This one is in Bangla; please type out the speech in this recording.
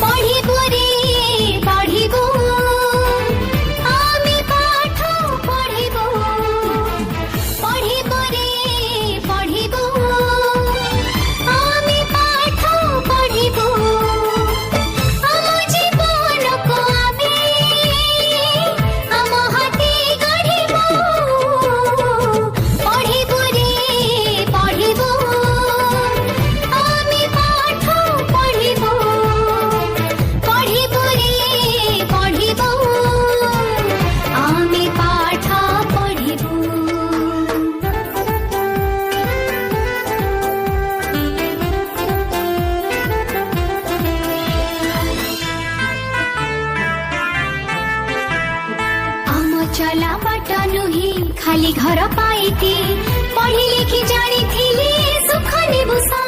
পঢ়িবু রে পঢ়িবু আমি পাঠ পঢ়িবু পঢ়িবু রে পঢ়িবু আমি পাঠ পঢ়িবু আম জীবনকু আমি আম হাতে গঢ়িবু পঢ়িবু রে পঢ়িবু আমি পাঠ পঢ়িবু পঢ়িবু রে পঢ়িবু আমি পাঠ পঢ়িবু। आम चला बाट नुही खाली घर पाइती पढ़ी लिखी जानी सुख नेबु सा